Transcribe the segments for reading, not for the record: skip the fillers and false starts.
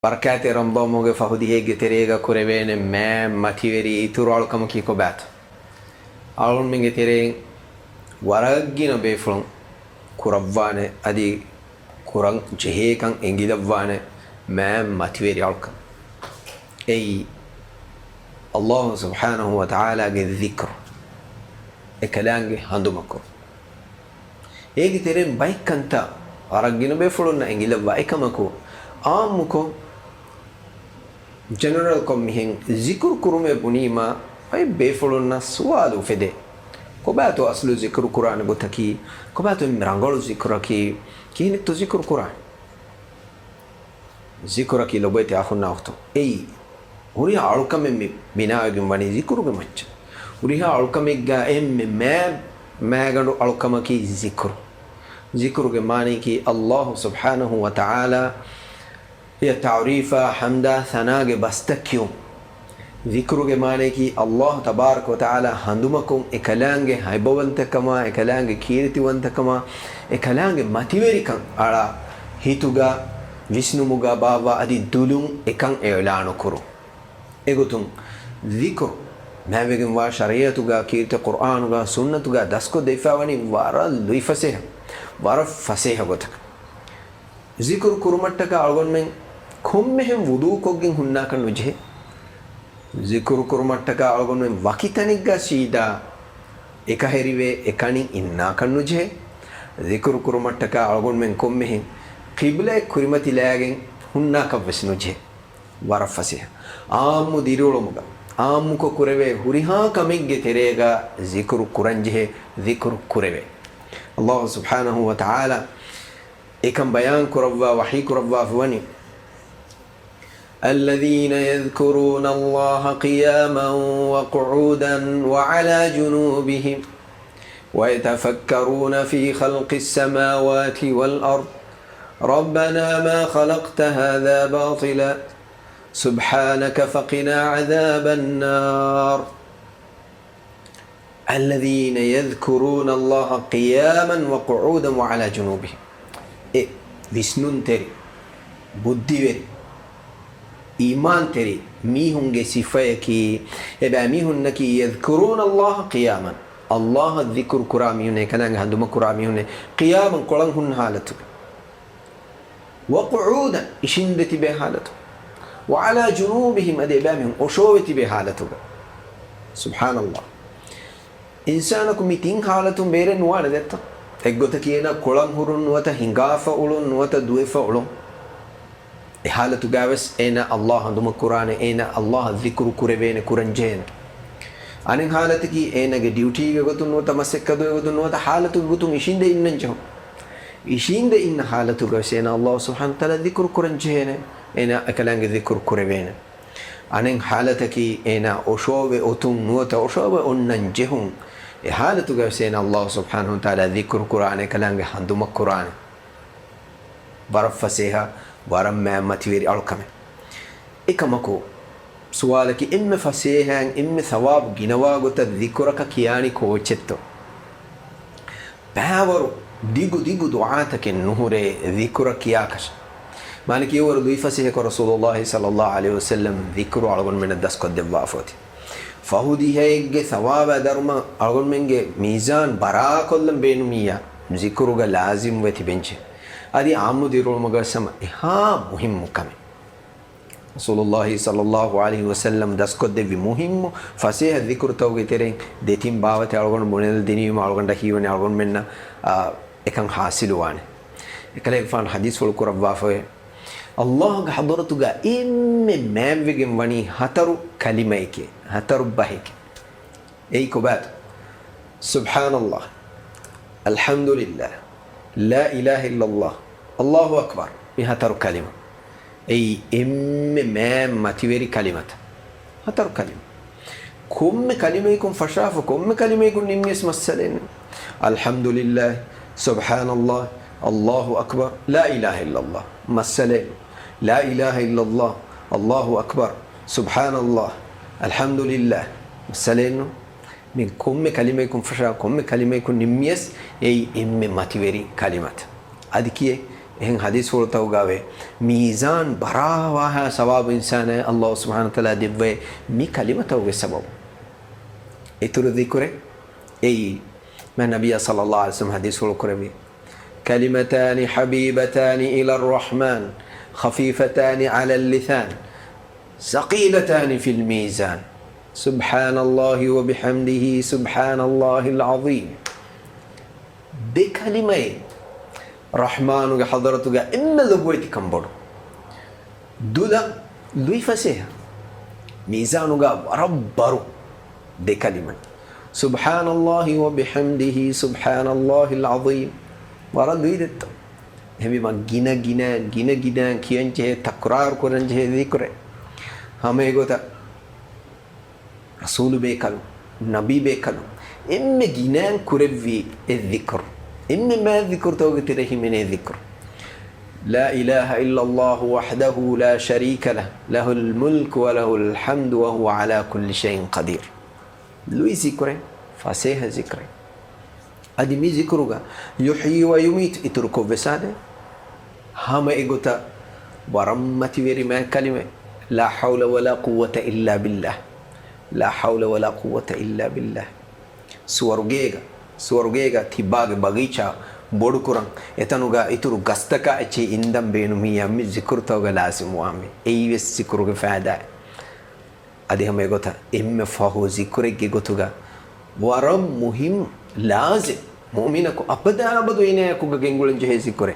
بركات رمضان فهدي هيك تريغا كوربين ما ماتيري ترول كم كيكو بات أول من ترين ورقينا بيفلون كوربانة أدي كوران جهيكان إنجيلفانة ما ماتيري أولكم أي الله سبحانه وتعالى الذكر إكلانجي هندومكو هيك ترين بايك كنتا ورقينا بيفلون إنجيلفا إكمكو آمكو general commihin zikr kurume bunima ay befolonna sualu fede ko bato aslu zikr quran gotaki ko bato mirangol zikraki kini to zikr quran zikraki lobete akhunna waqto ei uri alukame binagum bani zikruge macca uri alukame ga emme ma gando alukamaki zikruge mani ki allah subhanahu wa ta'ala هي تعريفة حمدا ثناء بستكيوم ذكرك مانيكي الله تبارك وتعالى هندمكم إكلانج هايبوانتكما إكلانج كيرتي وانتكما إكلانج ماتيوريكان على هيتوغا ويشنوموغا بابا أدي دولون إكان إعلانو كرو إغتون ذكر ما بيجن وا شريعتوغا كيرتي قرآنوغا سنتوغا دسكو ديفاواني وارا لوي فسيح وارا فسيح غتك ذكر كرمتك ألغون من كمهم وضوء كوجين هنا كان وجه ذكر كرمتك ألغون من وقتنيجا سيدا إكهريوه إكاني إننا كان وجه ذكر كرمتك ألغون من كمهم قبلة كرمتي لاعين هنا كبسن وجه ورفسه آمو ديرولمغا آمو كو كوربه هوريها كميجة تريغا ذكر كرنجه ذكر كوربه الله سبحانه وتعالى إكم بيان كربا وحي كربا فوني الذين يذكرون الله قياما وقعودا وعلى جنوبهم ويتفكرون في خلق السماوات والأرض ربنا ما خلقت هذا باطلا سبحانك فقنا عذاب النار الذين يذكرون الله قياما وقعودا وعلى جنوبهم विष्णुन तेरी बुद्धि वेरी ईमान तेरी मीहुंगे सिफाय की एबा मीहुन नकी यذكرون الله قياما الله ذكر كراميونه كنان هندم كراميونه قياما قلن هن حالته وقعودا إشندتي بحالته وعلى جنوبهم أدبامهم أشوبتي بحالته سبحان الله إنسانكم ميتين حالتهم بيرن وانا دتا එක්ගොත කියන කොළන් හුරුන් නුවත හිඟාෆ උළුන් නුවත දුයිෆ උළුන් එහාලතු ගාවස් එන අල්ලාහ් හඳුම කුරානේ එන අල්ලාහ් zikru කුරවේන කුරංජේන අනින් හාලතකි එනගේ ඩියුටි එක ගොතුන් නුවත මසෙක්කදෝ එක ගොතුන් නුවත හාලතු ගොතුන් ඉෂින්ද ඉන්නන් ජෝ ඉෂින්ද ඉන්න හාලතු ගාවස් එන අල්ලාහ් සුබ්හානහු තාලා zikru කුරංජේන එන අකලංගේ zikru කුරවේන අනින් හාලතකි එන ඔෂෝවේ ඔතුන් නුවත ඔෂෝවේ ඔන්නන් ජෙහුන් حالته جالسين الله سبحانه وتعالى ذكر قرآن كلام هندوم القرآن برف فسيها ورم ما متوير ألكمه إكمكو سؤالك إم فسيها إم ثواب جنوا قلت ذكرك كياني كوتشتو باور ديجو دعاتك النهور ذكرك ياكش مالك يور ضيف فسيها رسول الله صلى الله عليه وسلم ذكر على من الدس قد الضعفات فهودي هيك ثواب درما أقول منك ميزان برا كلهم بينمية ذكرك لازم وتبنش هذه عامو ديرول مقسم ها مهم كمان رسول الله صلى الله عليه وسلم دسكت دي مهم فسيه الذكر توقي ترين ديتين باوة أقول من الدنيا ما أقول دحيوان أقول منا إكان حاصلوان إكلك فان حديث في القرآن وافه الله حضرتك إم ما بيجن وني هترو كلميك هترو بهيك أي كبات سبحان الله الحمد لله لا إله إلا الله الله أكبر هترو كلمة أي إم ما تيوري كلمة هترو كلمة كم كلمة يكون فشاف كم كلمة يكون نمي اسم السلين الحمد لله سبحان الله الله أكبر لا إله إلا الله مسلين لا إله إلا الله الله أكبر سبحان الله الحمد لله مسلين من كم كلمة يكون فشاف كم كلمة يكون نميس أي إم ما تيوري كلمات أديكيه එහෙන් හදිස් වලතව ගාවේ මීසාන් බරාවාහ සවාබ ඉන්සාන අල්ලාහ් සුබ්හානහු තාලා දෙව්වේ මි කලිමතවගේ සබබ ඉතුරු දිකුරේ ඒ මා නබිය සල්ලල්ලාහු අලයිහි වසල්ලම් හදිස් වල කරවේ කලිමතානි හබීබතානි ඉලා රහ්මාන් خفيفتان على اللسان ثقيلتان في الميزان سبحان الله وبحمده سبحان الله العظيم بكلمة رحمن حضرتك إما لغويت كمبر دولا لوي فسيها ميزانك ربرو بكلمة سبحان الله وبحمده سبحان الله العظيم ورد ويدت هم ما جنا كيان جه تكرار كورن جه ذكر हमें गोता रसूल बेकलो नबी बेकलो इम्मे गिनान कुरेवी الذكر इम्मे ما ذكر توقت رही من ذكر لا إله إلا الله وحده لا شريك له له الملك وله الحمد وهو على كل شيء قدير لوي ذكره فاسيه ذكره أدي مي ذكرها يحيي ويميت اتركوا بساده हमें गोता वरम्मति वेरी मैं कलिमे لا حول ولا قوة إلا بالله لا حول ولا قوة إلا بالله सुवर्गेगा थिबाग बगीचा बोड़ कुरंग एतनुगा इतुरु गस्तका अच्छे इंदम बेनु मिया मि जिक्र तोगा लाजिम वामे एवेस जिक्र के फायदा अदे हमें गोता इम्मे फाहो जिक्र के गोतुगा वरम मुहिम लाजिम मुमिन को अबदा अबदो इने को गेंगुलन जे जिक्र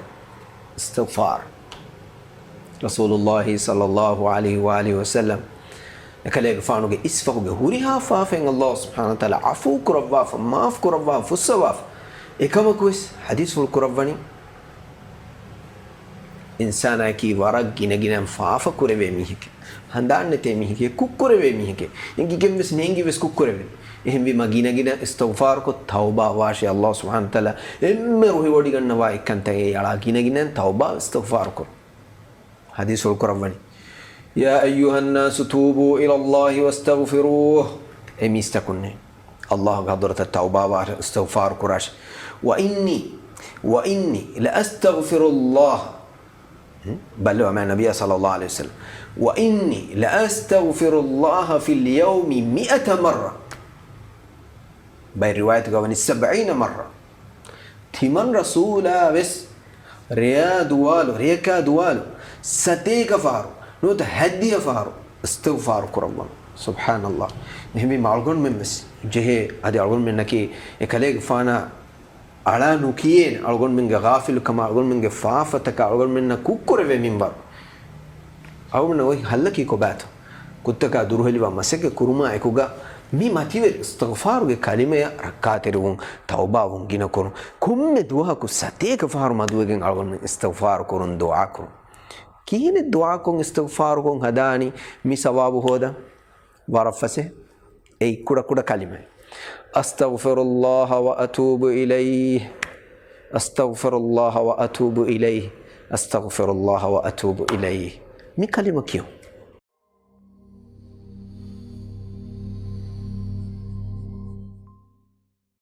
इस्तिगफार रसूलुल्लाह सल्लल्लाहु अलैहि वसल्लम कले गफानो के इस फगो हुरिहा फाफें अल्लाह सुब्हानहु व तआला अफू कुरवाफ माफ कुरवाफ फुसवाफ एकम कुस हदीस फुल कुरवनी इंसान की वरग गिन फाफ कुरवे मिहिके हंदान ने ते मिहिके कुकुरवे मिहिके इंगी के मिस नेंगी विस कुकुरवे එහෙම බි මගින ගින ඉස්තිග්ෆාර් කො තෞබා වාෂි අල්ලාහ් සුබ්හානහු තාලා එම්මෙ රුහි වඩි ගන්නවා එක්කන්තේ යාලා ගින ගින තෞබා ඉස්තිග්ෆාර් කො හදීස් වල කරවනි යා අයුහන් नास තූබු ඉලා අල්ලාහ් වස්තග්ෆිරූහ් එමිස්තකුන්නේ අල්ලාහ් ගදරත තෞබා වා ඉස්තිග්ෆාර් කුරාෂ් وإني لأستغفر الله بلغ مع النبي صلى الله عليه وسلم وإني لأستغفر الله في اليوم 100 مرة باي رواية قواني 70 مرة ثمن رسولا بس ريا دوالو ريكا دوالو ستيك فارو نوت هدي فارو استغفار كربان سبحان الله نهمي معلقون من مس جهة هذه علقون من نكي إكليك فانا على نوكيين علقون من غافل كما علقون من فافتك علقون من كوكور في منبر أو من وين هلكي كوباتو كنتك دروهلي ومسك كروما إكوغا مي ماتيور استغفار كلمة ركعتين توبة جينا كون كم دعاء كو ساتيك فار ما دعاء جن على استغفار كون دعاء كون كين الدعاء كون استغفار كون هداني مي ثواب هذا ورفسه أي كودا كلمة أستغفر الله وأتوب إليه أستغفر الله وأتوب إليه أستغفر الله وأتوب إليه مي كلمة كيو